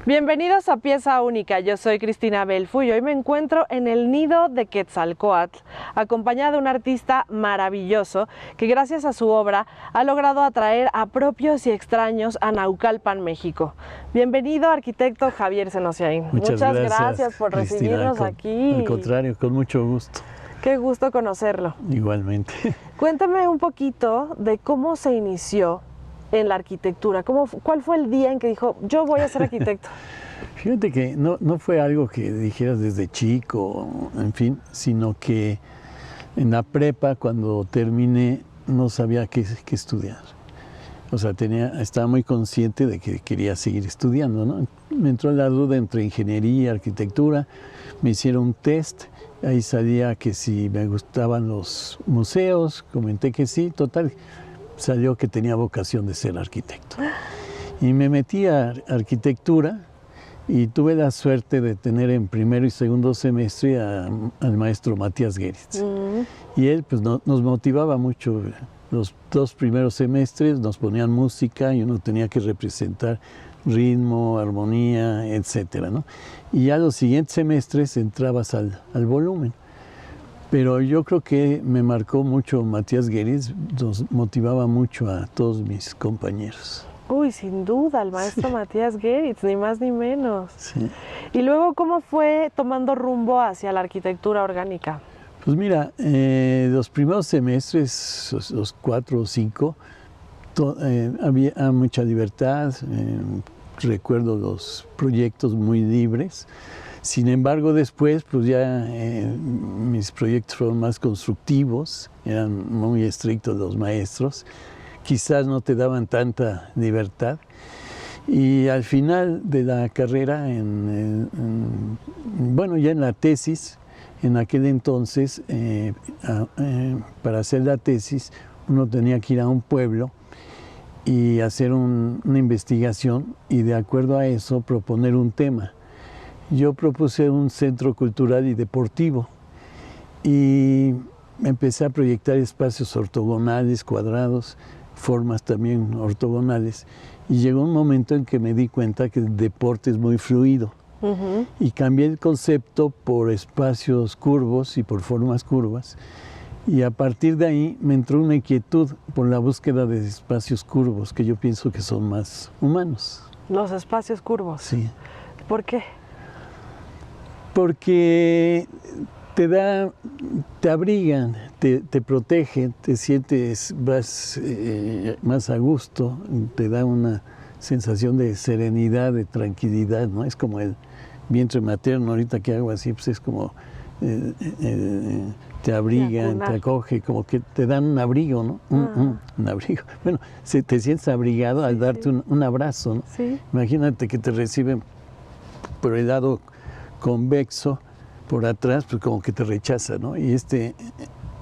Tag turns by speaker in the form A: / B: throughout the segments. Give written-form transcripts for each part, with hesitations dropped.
A: Bienvenidos a Pieza Única, yo soy Cristina Belfu y hoy me encuentro en el nido de Quetzalcóatl, acompañada de un artista maravilloso que gracias a su obra ha logrado atraer a propios y extraños a Naucalpan, México. Bienvenido, arquitecto Javier Senosiaín.
B: Muchas gracias
A: por
B: Cristina,
A: recibirnos aquí.
B: Al contrario, con mucho gusto.
A: Qué gusto conocerlo.
B: Igualmente.
A: Cuéntame un poquito de cómo se inició en la arquitectura. ¿Cuál fue el día en que dijo, yo voy a ser arquitecto?
B: Fíjate que no fue algo que dijeras desde chico, en fin, sino que en la prepa, cuando terminé, no sabía qué estudiar. O sea, estaba muy consciente de que quería seguir estudiando, ¿no? Me entró la duda entre ingeniería y arquitectura, me hicieron un test, ahí salía que si me gustaban los museos, comenté que sí, total, salió que tenía vocación de ser arquitecto. Y me metí a arquitectura y tuve la suerte de tener en primero y segundo semestre al maestro Matías Geritz. Y él pues, nos motivaba mucho. Los 2 primeros semestres nos ponían música y uno tenía que representar ritmo, armonía, etcétera, ¿no? Y ya los siguientes semestres entrabas al volumen. Pero yo creo que me marcó mucho Matías Geritz, nos motivaba mucho a todos mis compañeros.
A: Uy, sin duda, el maestro sí. Matías Geritz, ni más ni menos.
B: Sí.
A: Y luego, ¿cómo fue tomando rumbo hacia la arquitectura orgánica?
B: Pues mira, los primeros semestres, los 4 o 5, había mucha libertad, recuerdo los proyectos muy libres. Sin embargo, después, pues ya mis proyectos fueron más constructivos, eran muy estrictos los maestros, quizás no te daban tanta libertad. Y al final de la carrera, bueno, ya en la tesis, en aquel entonces, para hacer la tesis, uno tenía que ir a un pueblo y hacer una investigación y de acuerdo a eso proponer un tema. Yo propuse un centro cultural y deportivo y empecé a proyectar espacios ortogonales, cuadrados, formas también ortogonales. Y llegó un momento en que me di cuenta que el deporte es muy fluido. Y cambié el concepto por espacios curvos y por formas curvas. Y a partir de ahí me entró una inquietud por la búsqueda de espacios curvos, que yo pienso que son más humanos.
A: Los espacios curvos.
B: Sí.
A: ¿Por qué?
B: Porque te abrigan, te protegen, te sientes más a gusto, te da una sensación de serenidad, de tranquilidad, ¿no? Es como el vientre materno, ahorita que hago así, pues es como te abrigan, te acoge, como que te dan un abrigo, ¿no? Un abrigo. Bueno, te sientes abrigado al darte un abrazo, ¿no?
A: Sí.
B: Imagínate que te reciben por el lado convexo, por atrás, pues como que te rechaza, ¿no? Y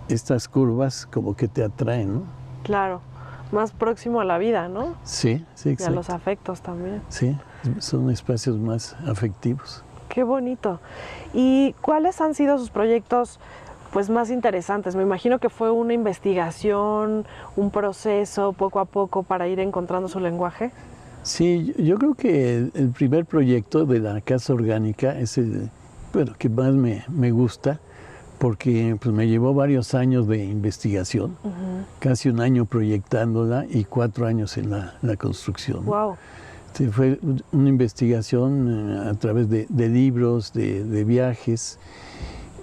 B: estas curvas como que te atraen, ¿no?
A: Claro, más próximo a la vida, ¿no?
B: Sí, sí, exacto.
A: Y a los afectos también.
B: Sí, son espacios más afectivos.
A: Qué bonito. ¿Y cuáles han sido sus proyectos pues más interesantes? Me imagino que fue una investigación, un proceso poco a poco para ir encontrando su lenguaje.
B: Sí, yo creo que el primer proyecto de la casa orgánica es el que más me gusta, porque pues, me llevó varios años de investigación, casi un año proyectándola y 4 años en la construcción.
A: Wow.
B: Sí, fue una investigación a través de libros, de viajes,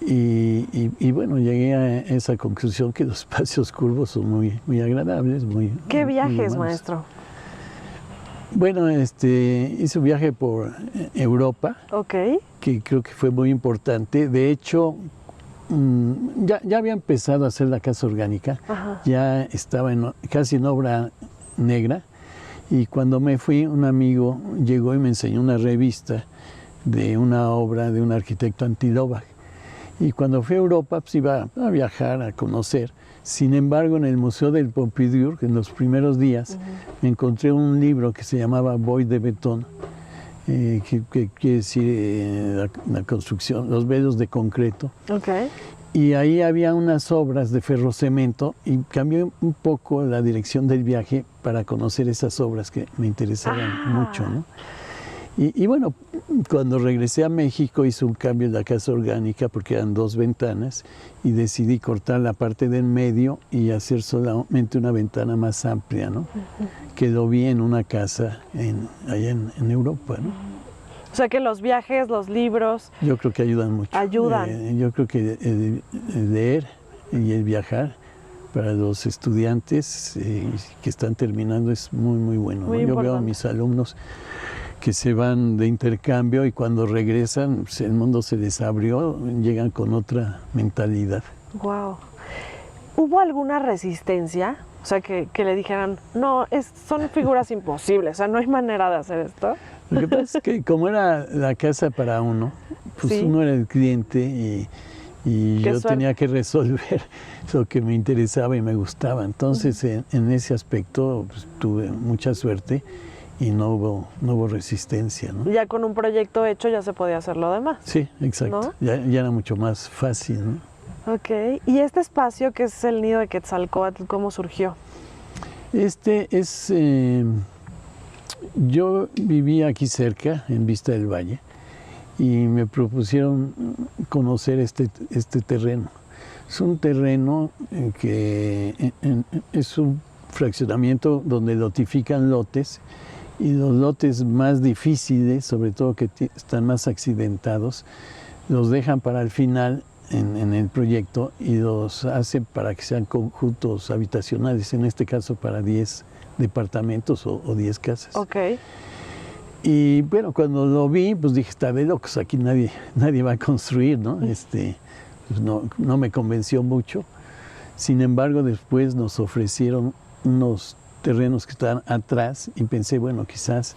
B: y bueno, llegué a esa conclusión que los espacios curvos son muy agradables.
A: ¿Qué viajes,
B: muy
A: maestro?
B: Bueno, hice un viaje por Europa, que creo que fue muy importante. De hecho, ya había empezado a hacer la casa orgánica, ya estaba casi en obra negra, y cuando me fui, un amigo llegó y me enseñó una revista de una obra de un arquitecto Antilovac. Y cuando fui a Europa, pues iba a viajar, a conocer. Sin embargo, en el Museo del Pompidou, en los primeros días, me encontré un libro que se llamaba Bois de Béton, que quiere decir la construcción, los velos de concreto. Y ahí había unas obras de ferrocemento y cambié un poco la dirección del viaje para conocer esas obras que me interesaban mucho, ¿no? Y bueno, cuando regresé a México hice un cambio en la casa orgánica porque eran 2 ventanas y decidí cortar la parte del medio y hacer solamente una ventana más amplia, ¿no? Quedó bien una casa allá en Europa, ¿no?
A: O sea que los viajes, los libros...
B: Yo creo que ayudan mucho.
A: Ayudan.
B: Yo creo que el leer y el viajar para los estudiantes que están terminando es muy, muy bueno, ¿no? Yo veo a mis alumnos que se van de intercambio y cuando regresan pues, el mundo se les abrió, llegan con otra mentalidad.
A: Wow. ¿Hubo alguna resistencia? O sea, que le dijeran, no, son figuras imposibles, o sea, no hay manera de hacer esto.
B: Lo que pasa es que como era la casa para uno, pues sí, uno era el cliente y yo tenía que resolver lo que me interesaba y me gustaba. Entonces, en ese aspecto pues, tuve mucha suerte y no hubo resistencia, ¿no?
A: Ya con un proyecto hecho ya se podía hacer lo demás.
B: Sí, exacto. ¿No? Ya era mucho más fácil, ¿no?
A: Ok. ¿Y este espacio que es el nido de Quetzalcóatl, cómo surgió?
B: Yo vivía aquí cerca, en Vista del Valle, y me propusieron conocer este terreno. Es un terreno que es un fraccionamiento donde lotifican lotes, y los lotes más difíciles, sobre todo que están más accidentados, los dejan para el final en el proyecto y los hacen para que sean conjuntos habitacionales, en este caso para 10 departamentos o 10 casas.
A: Okay.
B: Y bueno, cuando lo vi, pues dije, está de locos, aquí nadie va a construir, ¿no? Pues no me convenció mucho. Sin embargo, después nos ofrecieron unos terrenos que estaban atrás y pensé, bueno, quizás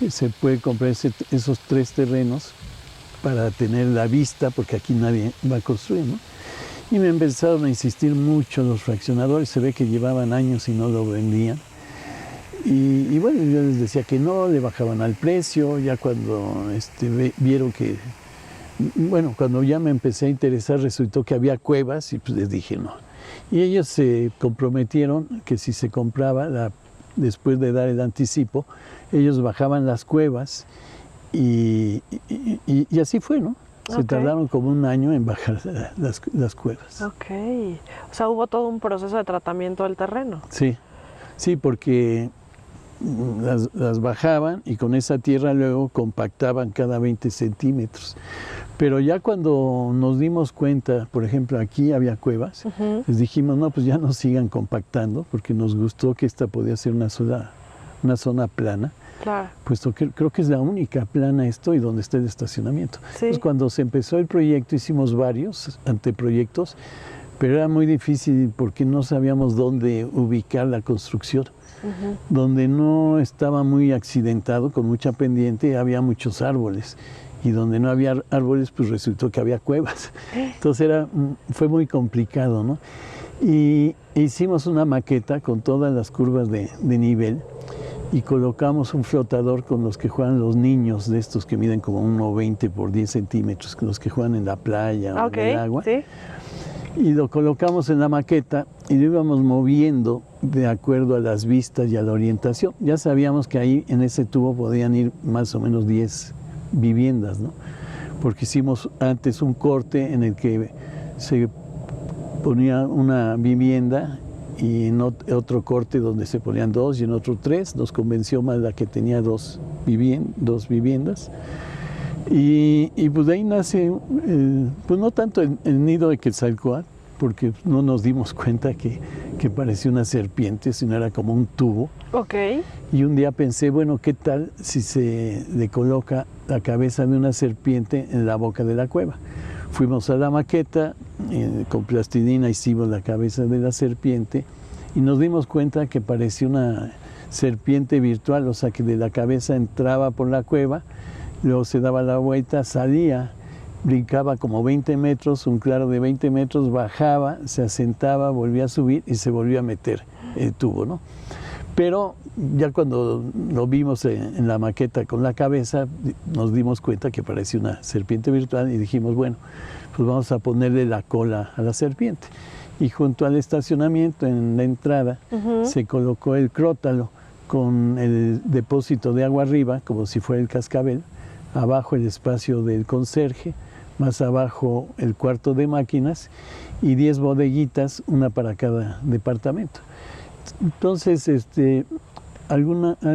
B: se puede comprar esos 3 terrenos para tener la vista, porque aquí nadie va a construir, ¿no? Y me empezaron a insistir mucho los fraccionadores, se ve que llevaban años y no lo vendían. Y bueno, yo les decía que no, le bajaban al precio, ya cuando vieron que, bueno, cuando ya me empecé a interesar resultó que había cuevas y pues les dije no. Y ellos se comprometieron que si se compraba, después de dar el anticipo, ellos bajaban las cuevas y así fue, ¿no? Se tardaron como un año en bajar las cuevas.
A: Ok. O sea, hubo todo un proceso de tratamiento del terreno.
B: Sí, porque las bajaban y con esa tierra luego compactaban cada 20 centímetros. Pero ya cuando nos dimos cuenta, por ejemplo, aquí había cuevas, les dijimos, no, pues ya no sigan compactando, porque nos gustó que esta podía ser una zona plana.
A: Claro.
B: Puesto que creo que es la única plana esto y donde está el estacionamiento. Sí. Entonces, cuando se empezó el proyecto, hicimos varios anteproyectos, pero era muy difícil porque no sabíamos dónde ubicar la construcción. Donde no estaba muy accidentado, con mucha pendiente, había muchos árboles. Y donde no había árboles, pues resultó que había cuevas. Entonces fue muy complicado, ¿no? Y hicimos una maqueta con todas las curvas de nivel y colocamos un flotador con los que juegan los niños, de estos que miden como 1,20 por 10 centímetros, los que juegan en la playa o en el agua. ¿Sí? Y lo colocamos en la maqueta y lo íbamos moviendo de acuerdo a las vistas y a la orientación. Ya sabíamos que ahí en ese tubo podían ir más o menos 10 viviendas, ¿no? Porque hicimos antes un corte en el que se ponía una vivienda y en otro corte donde se ponían 2 y en otro 3. Nos convenció más la que tenía dos viviendas. Y pues de ahí nace, pues no tanto el nido de Quetzalcóatl, porque no nos dimos cuenta que parecía una serpiente, sino era como un tubo.
A: Ok.
B: Y un día pensé, bueno, ¿qué tal si se le coloca la cabeza de una serpiente en la boca de la cueva? Fuimos a la maqueta, con plastilina hicimos la cabeza de la serpiente y nos dimos cuenta que parecía una serpiente virtual, o sea que de la cabeza entraba por la cueva, luego se daba la vuelta, salía, brincaba como 20 metros, un claro de 20 metros, bajaba, se asentaba, volvía a subir y se volvía a meter el tubo, ¿no? Pero ya cuando lo vimos en la maqueta con la cabeza, nos dimos cuenta que parecía una serpiente virtual y dijimos, bueno, pues vamos a ponerle la cola a la serpiente. Y junto al estacionamiento, en la entrada, se colocó el crótalo con el depósito de agua arriba, como si fuera el cascabel, abajo el espacio del conserje, más abajo el cuarto de máquinas y 10 bodeguitas, una para cada departamento. Entonces,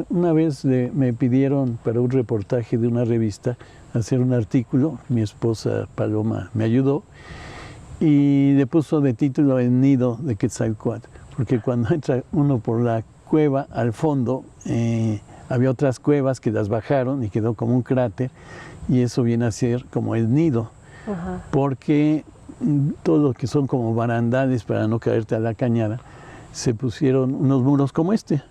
B: una vez me pidieron para un reportaje de una revista hacer un artículo, mi esposa Paloma me ayudó y le puso de título El nido de Quetzalcóatl, porque cuando entra uno por la cueva al fondo, había otras cuevas que las bajaron y quedó como un cráter, y eso viene a ser como el nido, porque todo lo que son como barandales para no caerte a la cañada, se pusieron unos muros como este,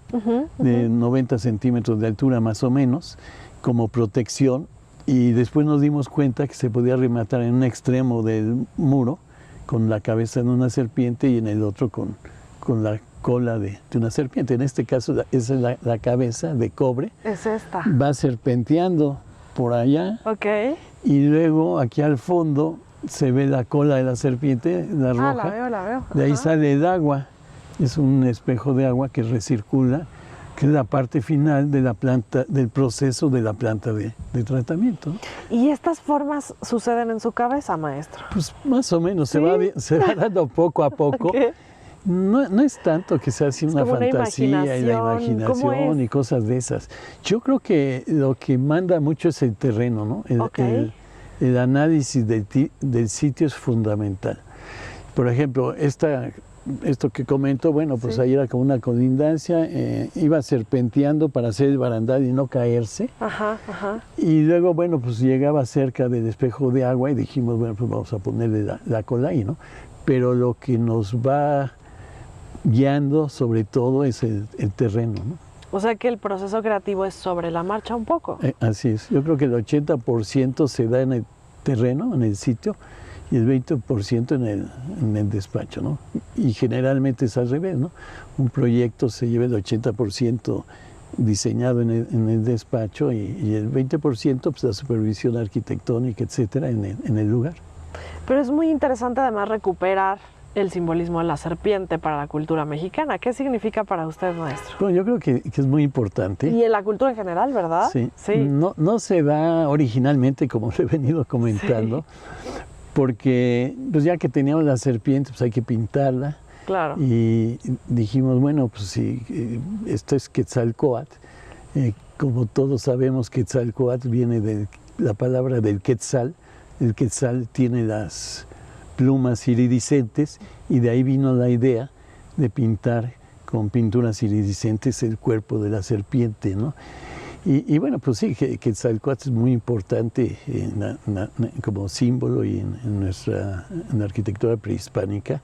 B: de 90 centímetros de altura más o menos, como protección, y después nos dimos cuenta que se podía rematar en un extremo del muro con la cabeza de una serpiente y en el otro con la cola de una serpiente. En este caso, esa es la cabeza de cobre.
A: Es esta.
B: Va serpenteando por allá.
A: Ok.
B: Y luego aquí al fondo se ve la cola de la serpiente, la roja.
A: La veo.
B: De ahí sale el agua. Es un espejo de agua que recircula, que es la parte final de la planta, del proceso de la planta de tratamiento, ¿no?
A: ¿Y estas formas suceden en su cabeza, maestro?
B: Pues más o menos,
A: ¿Sí?
B: se va dando poco a poco.
A: ¿Qué?
B: No es tanto que sea así una fantasía y la imaginación y cosas de esas. Yo creo que lo que manda mucho es el terreno, ¿no? El análisis del sitio es fundamental. Por ejemplo, esto que comento, bueno, pues ahí era como una colindancia, iba serpenteando para hacer el barandal y no caerse. Y luego, bueno, pues llegaba cerca del espejo de agua y dijimos, bueno, pues vamos a ponerle la cola ahí, ¿no? Pero lo que nos va guiando sobre todo es el terreno, ¿no?
A: O sea que el proceso creativo es sobre la marcha un poco.
B: Así es. Yo creo que el 80% se da en el terreno, en el sitio, y el 20% en el despacho, ¿no? Y generalmente es al revés, ¿no? Un proyecto se lleva el 80% diseñado en el despacho y el 20% pues la supervisión arquitectónica, etcétera, en el lugar.
A: Pero es muy interesante además recuperar el simbolismo de la serpiente para la cultura mexicana. ¿Qué significa para usted, maestro?
B: Bueno, yo creo que es muy importante.
A: Y en la cultura en general, ¿verdad?
B: Sí. No se da originalmente, como le he venido comentando, porque pues ya que teníamos la serpiente, pues hay que pintarla.
A: Claro.
B: Y dijimos, bueno, pues si esto es Quetzalcóatl, como todos sabemos, Quetzalcóatl viene de la palabra del quetzal. El quetzal tiene las plumas iridiscentes y de ahí vino la idea de pintar con pinturas iridiscentes el cuerpo de la serpiente, ¿no? Y bueno, pues sí, Quetzalcóatl es muy importante como símbolo y en la arquitectura prehispánica.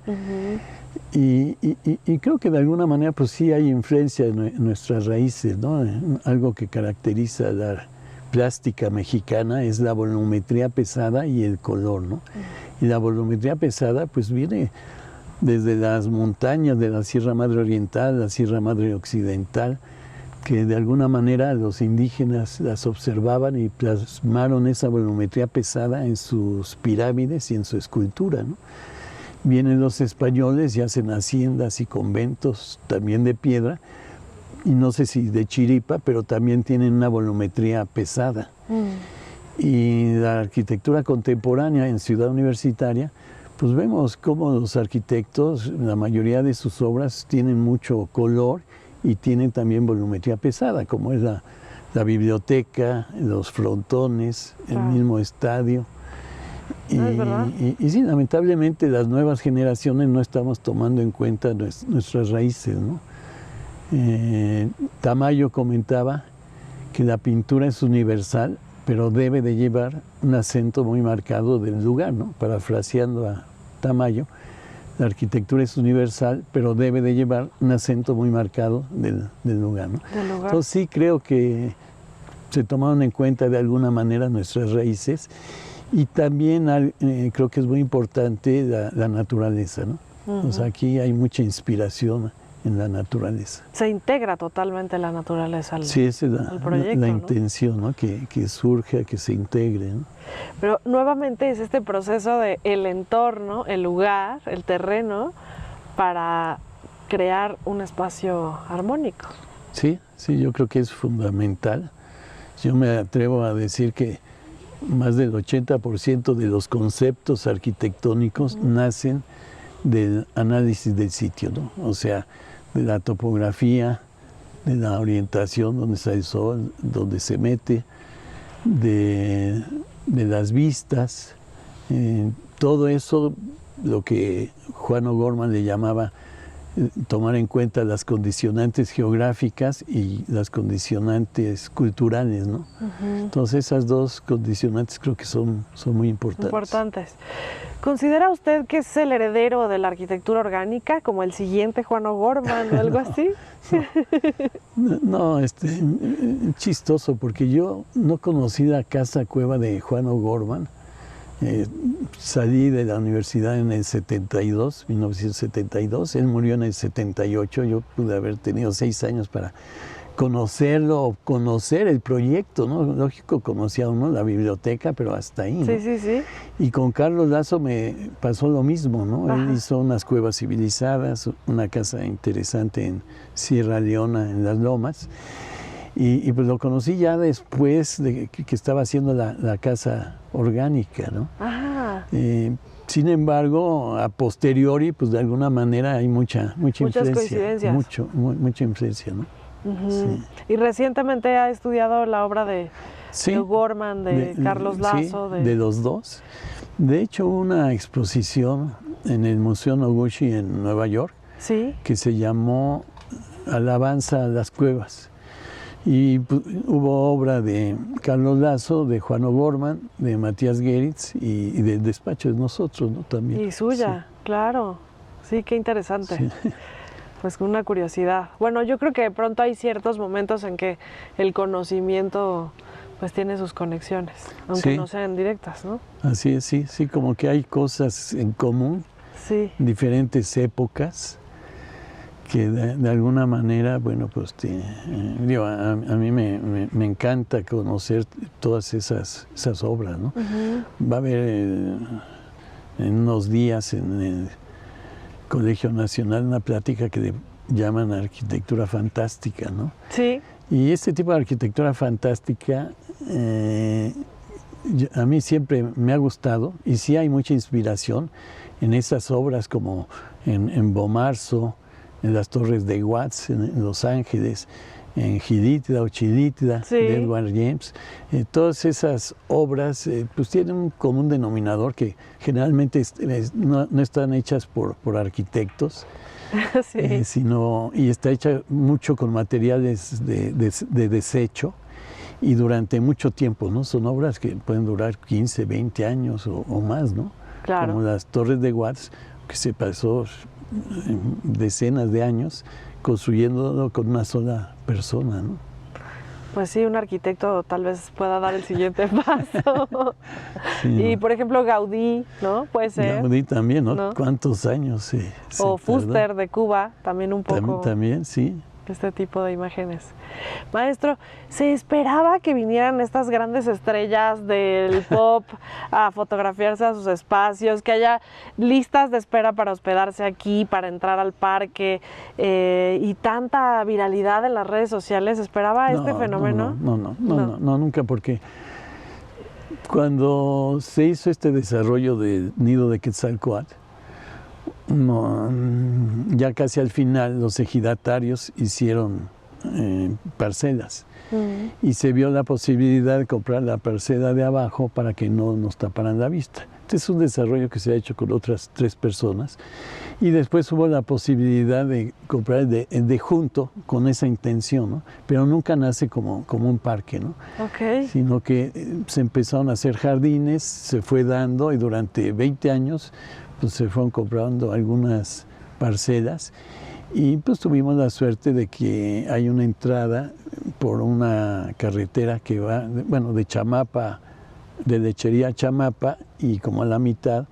B: Y creo que de alguna manera pues sí hay influencia en nuestras raíces, ¿no? Algo que caracteriza la plástica mexicana es la volumetría pesada y el color, ¿no? Y la volumetría pesada pues viene desde las montañas de la Sierra Madre Oriental, la Sierra Madre Occidental, que de alguna manera los indígenas las observaban y plasmaron esa volumetría pesada en sus pirámides y en su escultura, ¿no? Vienen los españoles y hacen haciendas y conventos también de piedra, y no sé si de chiripa, pero también tienen una volumetría pesada. Y la arquitectura contemporánea en Ciudad Universitaria, pues vemos cómo los arquitectos, la mayoría de sus obras tienen mucho color y tienen también volumetría pesada, como es la biblioteca, los frontones, el mismo estadio. Y sí, lamentablemente las nuevas generaciones no estamos tomando en cuenta nuestras raíces, ¿no? Tamayo comentaba que la pintura es universal, pero debe de llevar un acento muy marcado del lugar, ¿no? Parafraseando a Tamayo, la arquitectura es universal, pero debe de llevar un acento muy marcado del lugar, ¿no? Entonces sí creo que se tomaron en cuenta de alguna manera nuestras raíces, y también creo que es muy importante la naturaleza, ¿no? O sea, aquí hay mucha inspiración en la naturaleza.
A: Se integra totalmente la naturaleza al,
B: sí, esa es
A: al proyecto,
B: la
A: ¿no?
B: intención, ¿no? Que surja, que se integre, ¿no?
A: Pero nuevamente es este proceso de el entorno, el lugar, el terreno, para crear un espacio armónico.
B: Sí, sí, yo creo que es fundamental. Yo me atrevo a decir que más del 80% de los conceptos arquitectónicos nacen del análisis del sitio, ¿no? O sea, de la topografía, de la orientación, donde está el sol, donde se mete, de las vistas, todo eso, lo que Juan O'Gorman le llamaba tomar en cuenta las condicionantes geográficas y las condicionantes culturales, ¿no? Entonces esas dos condicionantes creo que son muy importantes.
A: ¿Considera usted que es el heredero de la arquitectura orgánica, como el siguiente Juan O'Gorman o algo así?
B: No, chistoso, porque yo no conocí la casa cueva de Juan O'Gorman. Salí de la universidad en el 1972, él murió en el 78, yo pude haber tenido 6 años para conocerlo o conocer el proyecto, ¿no? Lógico, conocía uno la biblioteca, pero hasta ahí, ¿no?
A: Sí.
B: Y con Carlos Lazo me pasó lo mismo, ¿no? Él hizo unas cuevas civilizadas, una casa interesante en Sierra Leona, en Las Lomas, y pues lo conocí ya después de que estaba haciendo la casa orgánica, ¿no? Sin embargo, a posteriori, pues de alguna manera hay mucha influencia.
A: Coincidencias.
B: Mucha influencia, ¿no?
A: Sí. Y recientemente ha estudiado la obra de O'Gorman, de Carlos Lazo.
B: Sí, de los dos. De hecho, una exposición en el Museo Noguchi en Nueva York, que se llamó Alabanza a las Cuevas. Y hubo obra de Carlos Lazo, de Juan O'Gorman, de Matías Geritz y del despacho de nosotros, ¿no? También.
A: Y suya, claro. Sí, qué interesante. Sí. Pues una curiosidad. Bueno, yo creo que de pronto hay ciertos momentos en que el conocimiento pues tiene sus conexiones, aunque no sean directas, ¿no?
B: Así es, sí, como que hay cosas en común, diferentes épocas, que de alguna manera, bueno, pues a mí me encanta conocer todas esas obras, ¿no? Va a haber en unos días en el Colegio Nacional una plática que le llaman arquitectura fantástica, ¿no?
A: Sí.
B: Y este tipo de arquitectura fantástica a mí siempre me ha gustado, y sí hay mucha inspiración en esas obras como en Bomarzo, en las Torres de Watts, en Los Ángeles, en Gilítida o Chilítida, de Edward James. Todas esas obras pues tienen un común denominador que generalmente no están hechas por arquitectos, y está hecha mucho con materiales de desecho y durante mucho tiempo, ¿no? Son obras que pueden durar 15, 20 años o más, ¿no?
A: Claro.
B: Como las Torres de Watts, que se pasó decenas de años construyéndolo con una sola persona, ¿no?
A: Pues sí, un arquitecto tal vez pueda dar el siguiente paso. Y por ejemplo Gaudí, ¿no? Puede ser.
B: Gaudí también, ¿no? ¿Cuántos años?
A: O Fuster de Cuba, también un poco.
B: También, sí.
A: Este tipo de imágenes. Maestro, ¿se esperaba que vinieran estas grandes estrellas del pop a fotografiarse a sus espacios, que haya listas de espera para hospedarse aquí, para entrar al parque, y tanta viralidad en las redes sociales? ¿Se esperaba este fenómeno?
B: No, nunca, porque cuando se hizo este desarrollo del nido de Quetzalcóatl, ya casi al final los ejidatarios hicieron parcelas y se vio la posibilidad de comprar la parcela de abajo para que no nos taparan la vista. Este es un desarrollo que se ha hecho con otras 3 personas y después hubo la posibilidad de comprar el de junto con esa intención, ¿no? Pero nunca nace como un parque, ¿no? Sino que se empezaron a hacer jardines, se fue dando y durante 20 años pues se fueron comprando algunas parcelas y pues tuvimos la suerte de que hay una entrada por una carretera que va, de Chamapa, de Lechería a Chamapa, y como a la mitad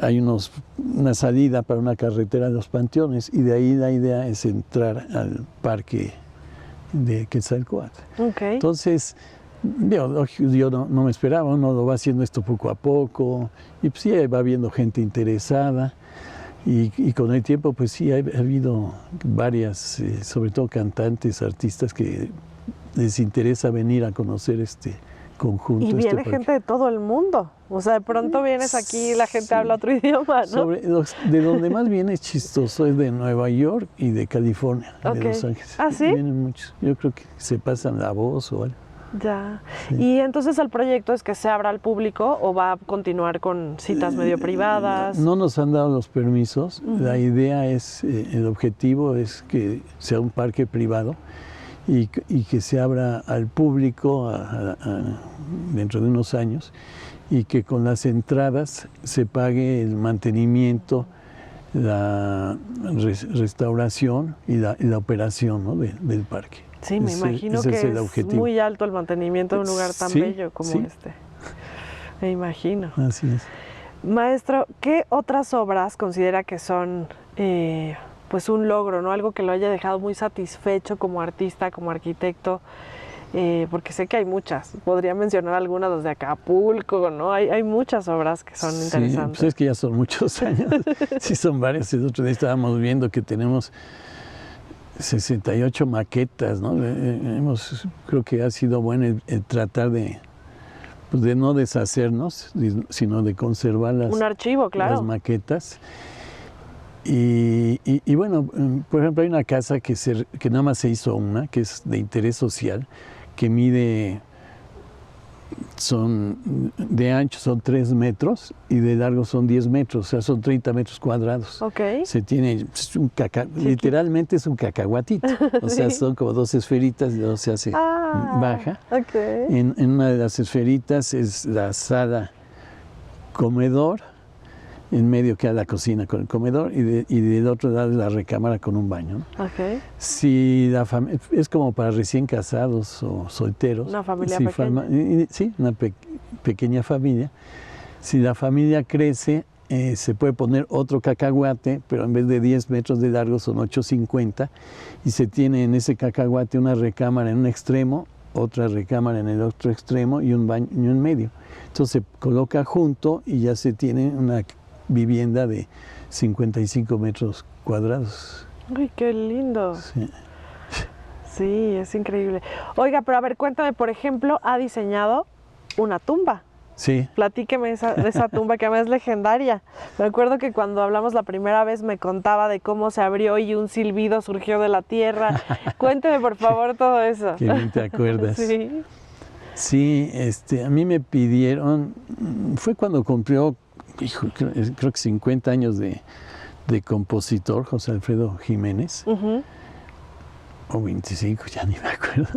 B: hay una salida para una carretera de los Panteones, y de ahí la idea es entrar al parque de Quetzalcóatl. Entonces, yo no me esperaba, uno lo va haciendo esto poco a poco, y pues sí, va viendo gente interesada, Y con el tiempo, pues sí, ha habido varias, sobre todo cantantes, artistas que les interesa venir a conocer este conjunto.
A: Y viene gente de todo el mundo. O sea, de pronto vienes aquí y la gente habla otro idioma, ¿no?
B: De donde más viene es chistoso, es de Nueva York y de California, de Los Ángeles.
A: ¿Ah, sí?
B: Vienen muchos. Yo creo que se pasan la voz o algo.
A: Ya.
B: Sí.
A: Y entonces el proyecto es que se abra al público o va a continuar con citas medio privadas.
B: No nos han dado los permisos. La idea es, el objetivo es que sea un parque privado y que se abra al público dentro de unos años y que con las entradas se pague el mantenimiento, la restauración y la operación, ¿no? del parque.
A: Sí, me imagino que es muy alto el mantenimiento de un lugar tan bello como este. Me imagino.
B: Así es.
A: Maestro, ¿qué otras obras considera que son pues un logro, ¿no? Algo que lo haya dejado muy satisfecho como artista, como arquitecto? Porque sé que hay muchas. Podría mencionar algunas desde Acapulco, ¿no? Hay muchas obras que son interesantes.
B: Pues es que ya son muchos años. Sí, son varias. El otro día estábamos viendo que tenemos 68 maquetas, ¿no? Creo que ha sido bueno el tratar de no deshacernos, sino de conservar
A: un archivo, claro,
B: las maquetas. Y bueno, por ejemplo, hay una casa que nada más se hizo una, que es de interés social, que mide, de ancho son 3 metros y de largo son 10 metros, o sea, son 30 metros cuadrados.
A: Okay.
B: Se tiene, literalmente es un cacahuatito, o sea, son como 2 esferitas y luego se hace baja.
A: Okay.
B: En una de las esferitas es la sala comedor, en medio queda la cocina con el comedor y del otro lado es la recámara con un baño, ¿no?
A: Okay.
B: Si es como para recién casados o solteros.
A: Una familia pequeña.
B: Sí, una pequeña familia. Si la familia crece, se puede poner otro cacahuate, pero en vez de 10 metros de largo son 8,50 y se tiene en ese cacahuate una recámara en un extremo, otra recámara en el otro extremo y un baño en medio. Entonces se coloca junto y ya se tiene una vivienda de 55 metros cuadrados.
A: ¡Uy, qué lindo!
B: Sí.
A: Sí, es increíble. Oiga, pero a ver, cuéntame, por ejemplo, ha diseñado una tumba.
B: Sí.
A: Platíqueme de esa tumba que además es legendaria. Me acuerdo que cuando hablamos la primera vez me contaba de cómo se abrió y un silbido surgió de la tierra. Cuénteme, por favor, todo eso.
B: Qué bien te acuerdas.
A: Sí.
B: Sí, a mí me pidieron, fue cuando cumplió, creo que 50 años de compositor, José Alfredo Jiménez, o 25, ya ni me acuerdo.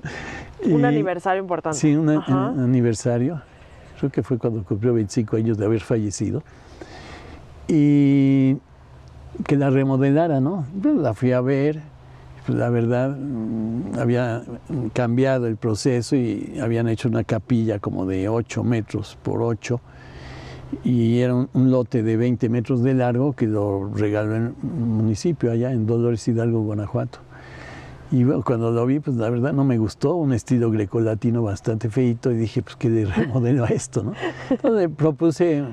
A: Un aniversario importante.
B: Sí, un aniversario, creo que fue cuando cumplió 25 años de haber fallecido, y que la remodelara, ¿no? La fui a ver, pues la verdad había cambiado el proceso y habían hecho una capilla como de 8 metros por 8, y era un lote de 20 metros de largo que lo regaló en un municipio allá en Dolores Hidalgo, Guanajuato. Y bueno, cuando lo vi, pues la verdad no me gustó, un estilo grecolatino bastante feito, y dije, pues que le remodelo a esto, ¿no? Entonces propuse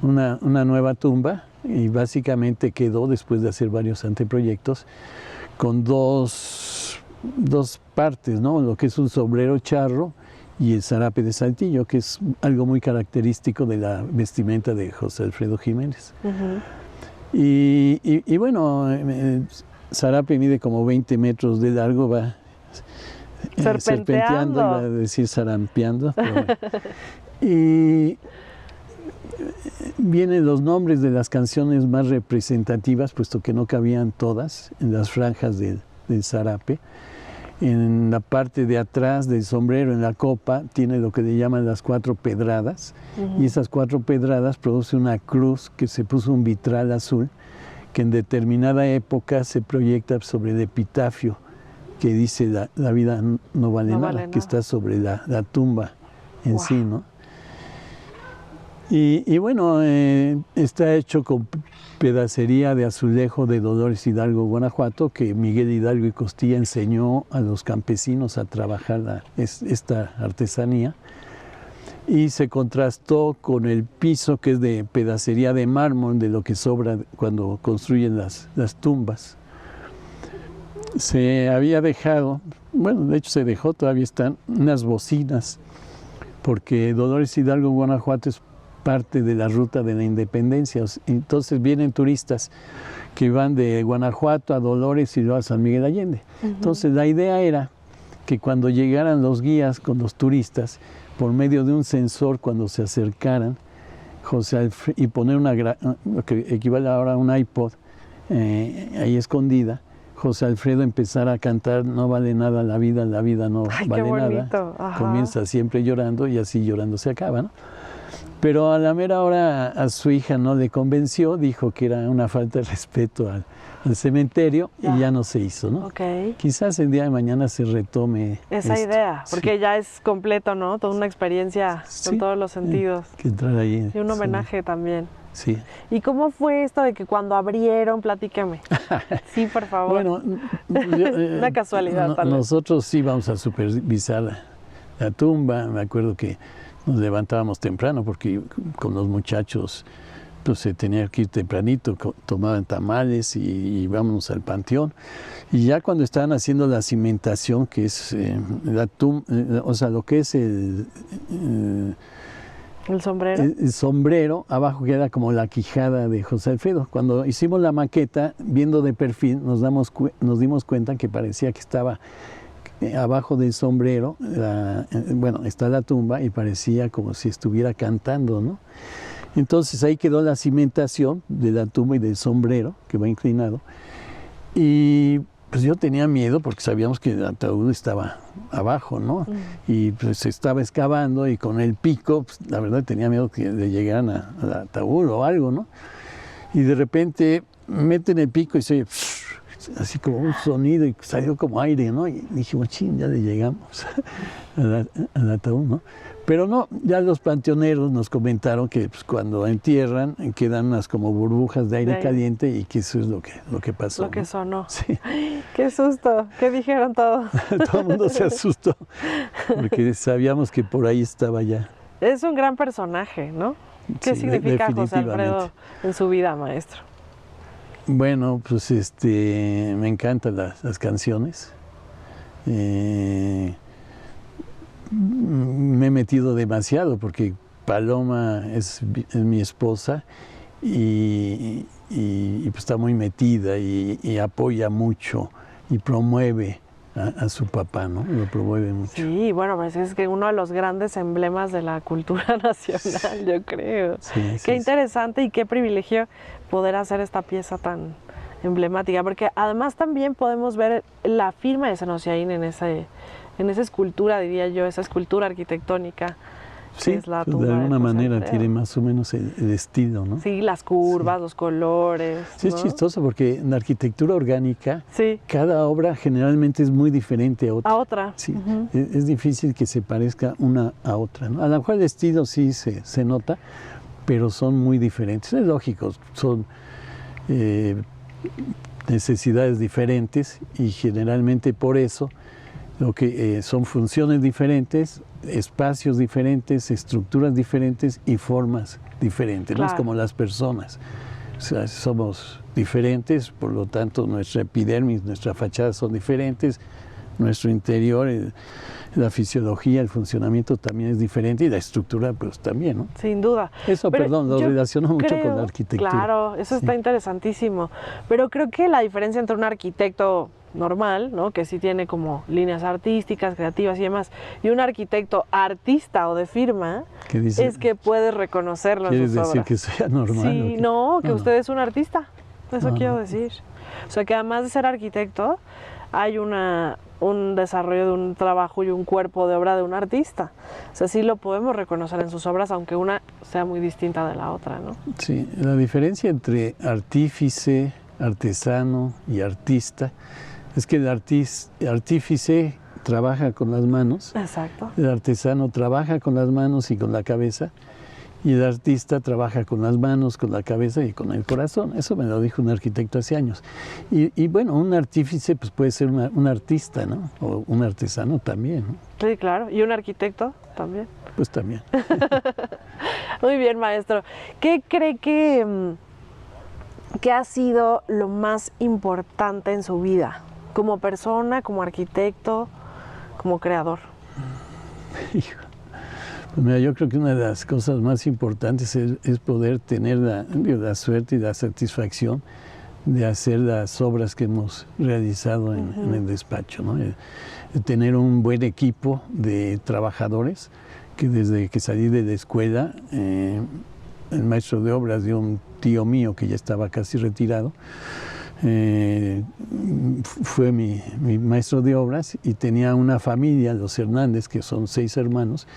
B: una nueva tumba y básicamente quedó, después de hacer varios anteproyectos, con dos partes, ¿no? Lo que es un sombrero charro y el zarape de Saltillo, que es algo muy característico de la vestimenta de José Alfredo Jiménez. Y bueno, el zarape mide como 20 metros de largo, va serpenteando, iba a decir zarampeando. Pero, y vienen los nombres de las canciones más representativas, puesto que no cabían todas en las franjas del zarape. En la parte de atrás del sombrero, en la copa, tiene lo que le llaman las 4 pedradas, y esas 4 pedradas producen una cruz que se puso un vitral azul, que en determinada época se proyecta sobre el epitafio que dice la vida no vale nada, que está sobre la tumba en sí, ¿no? Y bueno, está hecho con pedacería de azulejo de Dolores Hidalgo, Guanajuato, que Miguel Hidalgo y Costilla enseñó a los campesinos a trabajar esta artesanía. y se contrastó con el piso que es de pedacería de mármol, de lo que sobra cuando construyen las tumbas. Se había dejado, bueno, de hecho se dejó, todavía están unas bocinas, porque Dolores Hidalgo, Guanajuato, es parte de la ruta de la independencia. Entonces vienen turistas que van de Guanajuato a Dolores y luego a San Miguel Allende. Entonces la idea era que cuando llegaran los guías con los turistas, por medio de un sensor, cuando se acercaran, y poner lo que equivale ahora a un iPod ahí escondida, José Alfredo empezara a cantar "No vale nada la vida no vale nada". Ajá. Comienza siempre llorando y así llorando se acaba, ¿no? Pero a la mera hora a su hija no le convenció, dijo que era una falta de respeto al cementerio y ya no se hizo, ¿no?
A: Okay.
B: Quizás el día de mañana se retome
A: esa idea, porque ya es completo, ¿no? Toda una experiencia con todos los sentidos.
B: Que entrar ahí.
A: Y un homenaje también.
B: Sí.
A: ¿Y cómo fue esto de que cuando abrieron, platícame? Sí, por favor.
B: Bueno,
A: una casualidad. Tal vez.
B: Nosotros íbamos a supervisar la tumba. Me acuerdo que nos levantábamos temprano porque con los muchachos pues se tenía que ir tempranito, tomaban tamales y vámonos al panteón. Y ya cuando estaban haciendo la cimentación, que es la tumba, o sea, lo que es el
A: sombrero.
B: El sombrero, abajo queda como la quijada de José Alfredo. Cuando hicimos la maqueta, viendo de perfil, nos dimos cuenta que parecía que estaba abajo del sombrero, bueno, está la tumba y parecía como si estuviera cantando, ¿no? Entonces ahí quedó la cimentación de la tumba y del sombrero, que va inclinado. Y pues yo tenía miedo porque sabíamos que el ataúd estaba abajo, ¿no? Y pues se estaba excavando y con el pico, pues, la verdad tenía miedo que le llegaran al ataúd o algo, ¿no? Y de repente meten el pico y se oye así como un sonido y salió como aire, ¿no? Y dije, machín, ya le llegamos al ataúd, ¿no? Pero no, ya los panteoneros nos comentaron que pues, cuando entierran quedan unas como burbujas de aire caliente y que eso es lo que pasó.
A: Lo que sonó.
B: Sí.
A: ¡Qué susto! ¿Qué dijeron todos?
B: Todo el mundo se asustó porque sabíamos que por ahí estaba ya.
A: Es un gran personaje, ¿no? ¿Qué significa José Alfredo en su vida, maestro?
B: Bueno, pues me encantan las canciones. Me he metido demasiado porque Paloma es mi esposa y pues está muy metida y apoya mucho y promueve a su papá, ¿no? Lo promueve mucho.
A: Sí, bueno, pues es que uno de los grandes emblemas de la cultura nacional, yo creo.
B: Sí,
A: qué interesante y qué privilegio poder hacer esta pieza tan emblemática, porque además también podemos ver la firma de Senociaín en esa escultura, diría yo, esa escultura arquitectónica.
B: Sí,
A: es la
B: pues de alguna manera
A: Alfredo.
B: Tiene más o menos el estilo, ¿no?
A: Sí, las curvas, los colores.
B: Sí,
A: ¿no?
B: es chistoso porque en la arquitectura orgánica
A: sí.
B: cada obra generalmente es muy diferente a otra.
A: A otra.
B: Sí, es difícil que se parezca una a otra, ¿no? A lo mejor el estilo sí se nota, pero son muy diferentes. Es lógico, son necesidades diferentes y generalmente por eso lo que son funciones diferentes, espacios diferentes, estructuras diferentes y formas diferentes.
A: Claro.
B: No es como las personas. O sea, somos diferentes, por lo tanto nuestra epidermis, nuestra fachada son diferentes, nuestro interior, la fisiología, el funcionamiento también es diferente y la estructura pues también, ¿no?
A: Sin duda.
B: Eso,
A: pero
B: perdón, lo relaciono mucho con la arquitectura.
A: Claro, eso está interesantísimo. Pero creo que la diferencia entre un arquitecto normal, ¿no? Que sí tiene como líneas artísticas, creativas y demás, y un arquitecto artista o de firma, es que puedes reconocerlo en sus obras.
B: ¿Quieres decir que sea normal?
A: Sí, no, que usted es un artista. Eso quiero decir. O sea, que además de ser arquitecto, hay un desarrollo de un trabajo y un cuerpo de obra de un artista. O sea, sí lo podemos reconocer en sus obras, aunque una sea muy distinta de la otra, ¿no?
B: Sí, la diferencia entre artífice, artesano y artista es que el artífice trabaja con las manos.
A: Exacto.
B: El artesano trabaja con las manos y con la cabeza Y el artista trabaja con las manos, con la cabeza y con el corazón. Eso me lo dijo un arquitecto hace años. Y bueno, un artífice pues puede ser un artista, ¿no? O un artesano también, ¿no?
A: Sí, claro. ¿Y un arquitecto también?
B: Pues también.
A: Muy bien, maestro. ¿Qué cree que ha sido lo más importante en su vida? Como persona, como arquitecto, como creador.
B: Pues mira, yo creo que una de las cosas más importantes es poder tener la suerte y la satisfacción de hacer las obras que hemos realizado en el despacho, ¿no? Tener un buen equipo de trabajadores que desde que salí de la escuela, el maestro de obras de un tío mío que ya estaba casi retirado, fue mi maestro de obras y tenía una familia, los Hernández, que son 6 hermanos,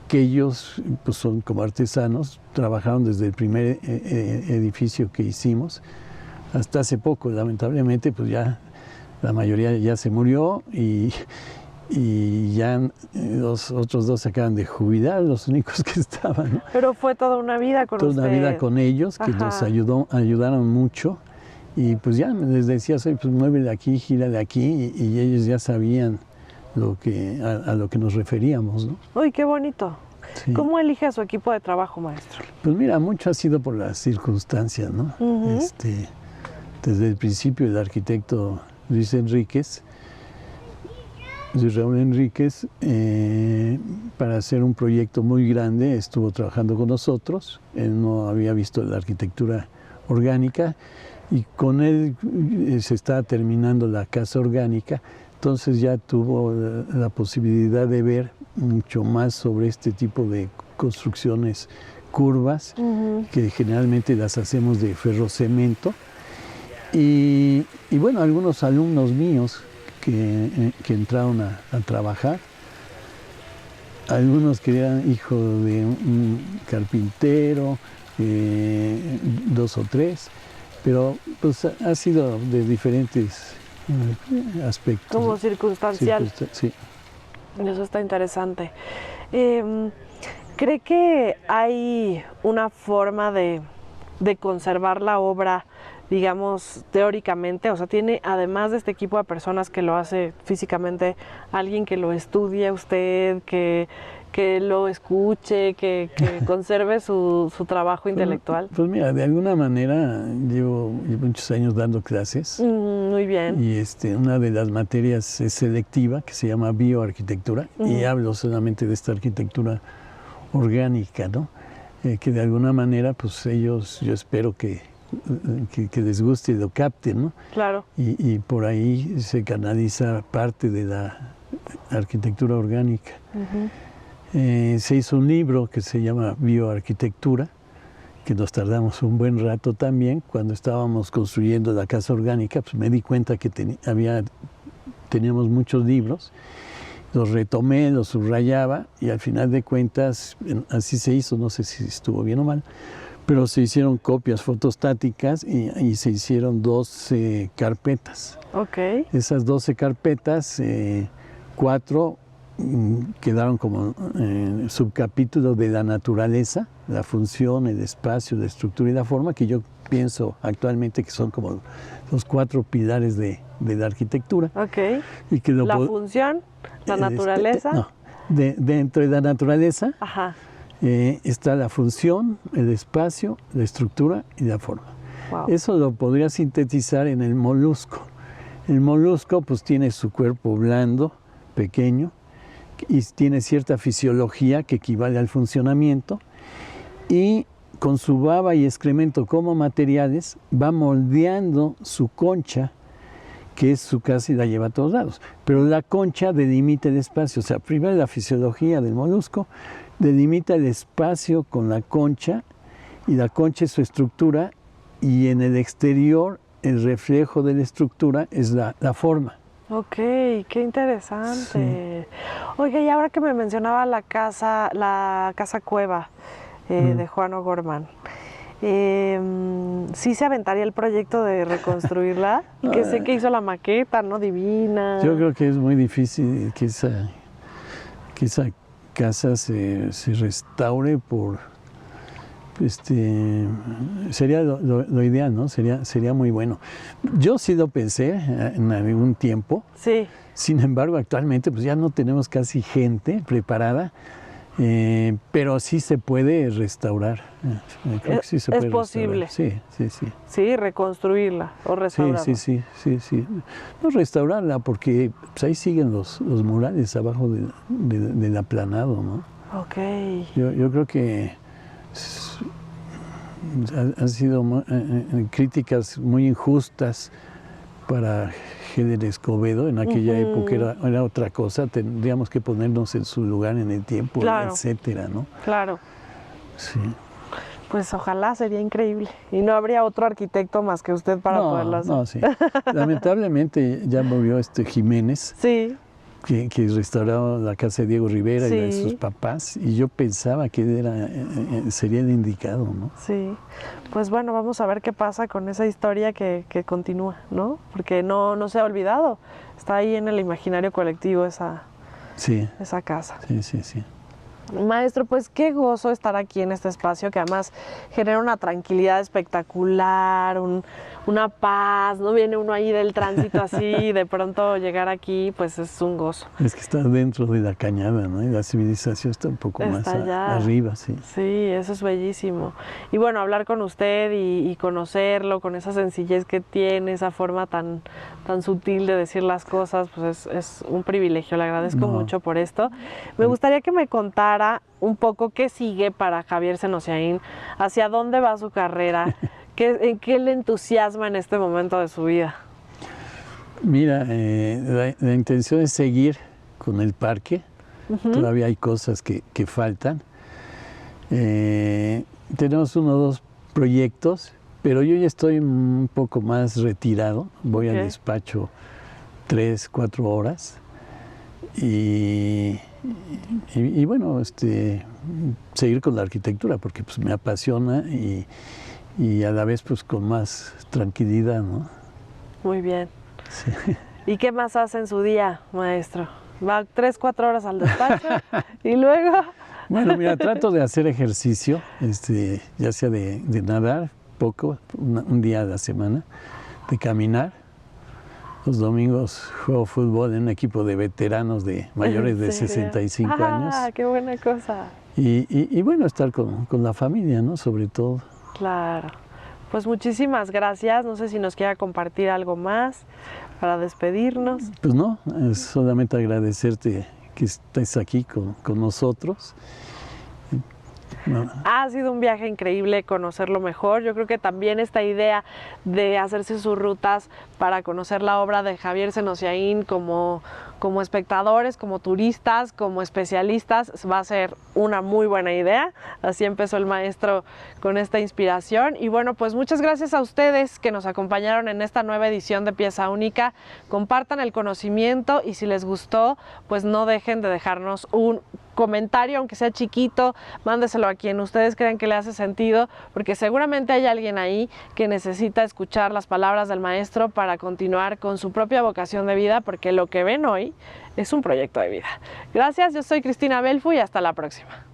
B: que ellos pues son como artesanos, trabajaron desde el primer edificio que hicimos hasta hace poco. Lamentablemente pues ya la mayoría ya se murió y ya los otros 2 se acaban de jubilar, los únicos que estaban, ¿no?
A: Pero fue toda una vida con
B: toda
A: usted.
B: una vida con ellos, que nos ayudaron mucho. Y pues ya les decía, pues mueve de aquí, gira de aquí, y ellos ya sabían a lo que nos referíamos, ¿no?
A: Uy, qué bonito.
B: Sí.
A: ¿Cómo elige a su equipo de trabajo, maestro?
B: Pues mira, mucho ha sido por las circunstancias, ¿no? Desde el principio el arquitecto Luis Raúl Enríquez, para hacer un proyecto muy grande, estuvo trabajando con nosotros. Él no había visto la arquitectura orgánica y con él se estaba terminando la casa orgánica. Entonces ya tuvo la posibilidad de ver mucho más sobre este tipo de construcciones curvas, que generalmente las hacemos de ferrocemento. Y bueno, algunos alumnos míos que entraron a trabajar, algunos que eran hijos de un carpintero, 2 o 3, pero pues ha sido de diferentes aspectos.
A: Como circunstancial.
B: Sí.
A: Eso está interesante. ¿Cree que hay una forma de conservar la obra, digamos, teóricamente? O sea, tiene, además de este equipo de personas que lo hace físicamente, alguien que lo estudie usted, que lo escuche, que conserve su trabajo intelectual.
B: Pues mira, de alguna manera llevo muchos años dando clases.
A: Muy bien.
B: Y una de las materias es selectiva, que se llama bioarquitectura, y hablo solamente de esta arquitectura orgánica, ¿no? Que de alguna manera, pues ellos, yo espero que les guste y lo capten, ¿no?
A: Claro.
B: Y por ahí se canaliza parte de la arquitectura orgánica. Se hizo un libro que se llama Bioarquitectura, que nos tardamos un buen rato también. Cuando estábamos construyendo la casa orgánica, pues me di cuenta que teníamos muchos libros. Los retomé, los subrayaba y al final de cuentas así se hizo, no sé si estuvo bien o mal, pero se hicieron copias fotostáticas y se hicieron 12 carpetas.
A: Ok.
B: Esas 12 carpetas, 4 quedaron como subcapítulos de la naturaleza, la función, el espacio, la estructura y la forma, que yo pienso actualmente que son como los 4 pilares de la arquitectura.
A: Ok.
B: Y que
A: la función, la naturaleza.
B: Dentro de la naturaleza está la función, el espacio, la estructura y la forma.
A: Wow.
B: Eso lo podría sintetizar en el molusco. El molusco pues tiene su cuerpo blando, pequeño, y tiene cierta fisiología que equivale al funcionamiento, y con su baba y excremento como materiales va moldeando su concha, que es su casa y la lleva a todos lados. Pero la concha delimita el espacio, o sea, primero la fisiología del molusco delimita el espacio con la concha, y la concha es su estructura, y en el exterior el reflejo de la estructura es la forma.
A: Ok, qué interesante. Sí. Oiga, y ahora que me mencionaba la casa cueva de Juan O'Gorman, ¿sí se aventaría el proyecto de reconstruirla? Que sé que hizo la maqueta, ¿no? Divina.
B: Yo creo que es muy difícil que esa casa se restaure sería lo ideal, ¿no? Sería muy bueno. Yo sí lo pensé en algún tiempo.
A: Sí.
B: Sin embargo, actualmente pues ya no tenemos casi gente preparada, pero sí se puede restaurar. Creo que sí se puede
A: posible.
B: Sí, sí, sí.
A: Sí, reconstruirla o restaurarla.
B: Sí. No restaurarla porque pues, ahí siguen los murales abajo del aplanado, ¿no?
A: Ok.
B: Yo creo que han sido críticas muy injustas para Géder Escobedo. En aquella época era otra cosa, tendríamos que ponernos en su lugar en el tiempo,
A: claro,
B: etcétera, ¿no?
A: Claro.
B: Sí.
A: Pues ojalá, sería increíble. Y no habría otro arquitecto más que usted para poderlo hacer.
B: No, sí. Lamentablemente ya murió Jiménez.
A: Sí.
B: Que restauró la casa de Diego Rivera
A: sí.
B: y la de sus papás, y yo pensaba que sería el indicado, ¿no?
A: Sí, pues bueno, vamos a ver qué pasa con esa historia que continúa, ¿no? Porque no se ha olvidado, está ahí en el imaginario colectivo esa casa.
B: Sí.
A: Maestro, pues qué gozo estar aquí en este espacio que además genera una tranquilidad espectacular, una paz, no viene uno ahí del tránsito así, de pronto llegar aquí, pues es un gozo.
B: Es que está dentro de la cañada, ¿no? Y la civilización está un poco más arriba, sí.
A: Sí, eso es bellísimo. Y bueno, hablar con usted y conocerlo, con esa sencillez que tiene, esa forma tan sutil de decir las cosas, pues es un privilegio, le agradezco mucho por esto. Me gustaría que me contara un poco qué sigue para Javier Senosiaín, hacia dónde va su carrera, en qué le entusiasma en este momento de su vida.
B: Mira, la intención es seguir con el parque, todavía hay cosas que faltan. Tenemos 1 o 2 proyectos, pero yo ya estoy un poco más retirado, voy al despacho 3, 4 horas y bueno, seguir con la arquitectura porque pues, me apasiona y a la vez pues con más tranquilidad, ¿no?
A: Muy bien.
B: Sí.
A: ¿Y qué más hace en su día, maestro? ¿Va 3, 4 horas al despacho y luego?
B: Bueno, mira, trato de hacer ejercicio, ya sea de nadar poco, un día a la semana, de caminar. Los domingos juego fútbol en un equipo de veteranos de mayores de 65 años.
A: ¡Ah, qué buena cosa!
B: Y bueno, estar con la familia, ¿no? Sobre todo.
A: Claro. Pues muchísimas gracias. No sé si nos quiera compartir algo más para despedirnos.
B: Pues no, es solamente agradecerte que estés aquí con nosotros. No.
A: Ha sido un viaje increíble conocerlo mejor. Yo creo que también esta idea de hacerse sus rutas para conocer la obra de Javier Senosiaín como espectadores, como turistas, como especialistas, va a ser una muy buena idea. Así empezó el maestro con esta inspiración. Y bueno, pues muchas gracias a ustedes que nos acompañaron en esta nueva edición de Pieza Única. Compartan el conocimiento y si les gustó, pues no dejen de dejarnos un comentario, aunque sea chiquito, mándeselo a quien ustedes crean que le hace sentido, porque seguramente hay alguien ahí que necesita escuchar las palabras del maestro para continuar con su propia vocación de vida, porque lo que ven hoy es un proyecto de vida. Gracias, yo soy Cristina Belfu y hasta la próxima.